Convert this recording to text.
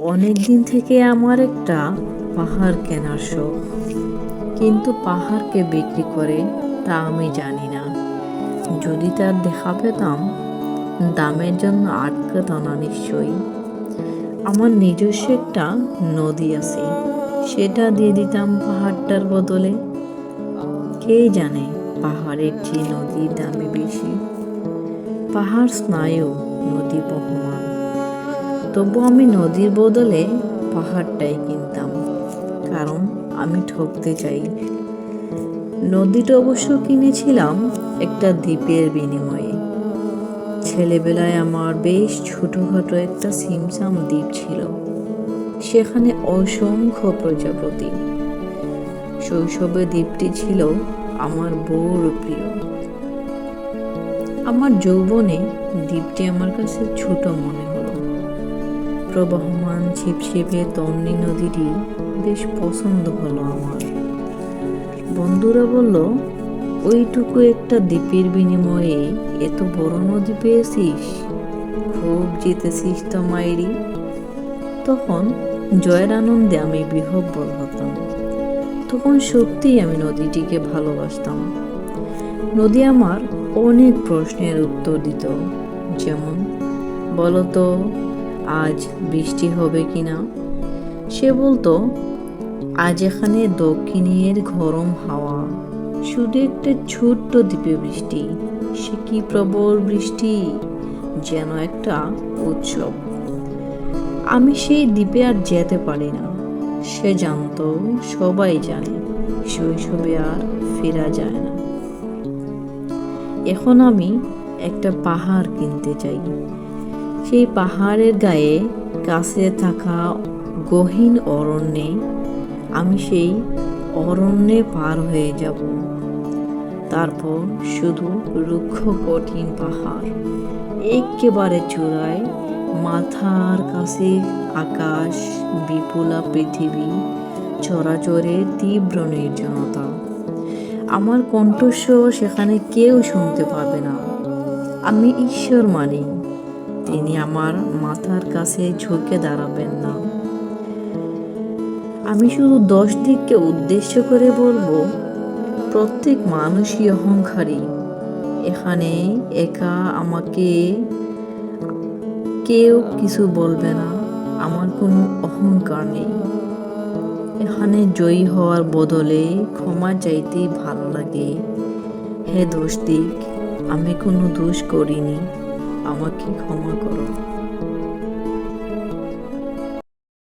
অনেক দিন থেকে আমার একটা পাহাড় কেনার শখ, কিন্তু পাহাড়কে বিক্রি করে তা আমি জানি না। যদি তার দেখা পেতাম, দামের জন্য আটকাতাম না নিশ্চয়ই। আমার নিজস্ব একটা নদী আছে, সেটা দিয়ে দিতাম পাহাড়টার বদলে। কে জানে পাহাড়ের চেয়ে নদীর দামে বেশি। পাহাড় স্নায়ু, নদী বহমান। তবু আমি নদীর বদলে পাহাড়টাই কিনতাম, কারণ আমি ঠকতে চাই। নদীটা অবশ্য কিনেছিলাম একটা দ্বীপের বিনিময়ে। ছেলেবেলায় আমার বেশ ছোটখাটো একটা ছিমছাম দ্বীপ ছিল, সেখানে অসংখ্য প্রজাপতি। শৈশবে দ্বীপটি ছিল আমার বড় প্রিয়। আমার যৌবনে দ্বীপটি আমার কাছে ছোট মনে হলো। প্রবহমান ছিপছিপে তন্নি নদীটি বেশ পছন্দ হলো আমার। বন্ধুরা বলল, ওইটুকু একটা দ্বীপের বিনিময়ে এত বড় নদী পেয়েছিস, খুব জিতেছিস তো মাইরি। তখন জয়ের আনন্দে আমি বিহ্বল হতাম। তখন সত্যিই আমি নদীটিকে ভালোবাসতাম। নদী আমার অনেক প্রশ্নের উত্তর দিত, যেমন, বলতো আজ বৃষ্টি হবে কিনা। সে বলতো, আজ এখানে দক্ষিণের গরম হাওয়া, শুধু একটা ছোট্ট দ্বীপে বৃষ্টি, সে কি প্রবল বৃষ্টি, যেন একটা উৎসব। আমি সেই দ্বীপে আর যেতে পারি না। সে জানতো, সবাই জানে, শৈশবে আর ফেরা যায় না। এখন আমি একটা পাহাড় কিনতে চাই। সেই পাহাড়ের গায়ে কাছে থাকা গহীন অরণ্যে আমি সেই অরণ্যে পার হয়ে যাব। তারপর শুধু রুক্ষ কঠিন পাহাড়, একেবারে চূড়ায়, মাথার কাছে আকাশ, বিপুলা পৃথিবী, চরাচরের তীব্র নির্জনতা। আমার কণ্ঠস্বর সেখানে কেউ শুনতে পাবে না। আমি ঈশ্বর মানি, তিনি আমার মাথার কাছে ঝুঁকে দাঁড়াবেন না। আমি শুধু 10 দিককে উদ্দেশ্য করে বলবো, প্রত্যেক মানুষই অহংকারী। এখানে একা আমাকে কেউ কিছু বলবে না। আমার কোনো অহংকার নেই। এখানে জয়ী হওয়ার বদলে ক্ষমা চাইতেই ভালো লাগে। হে দোস্তিক, আমি কোনো দোষ করিনি, আমাকে ক্ষমা করো।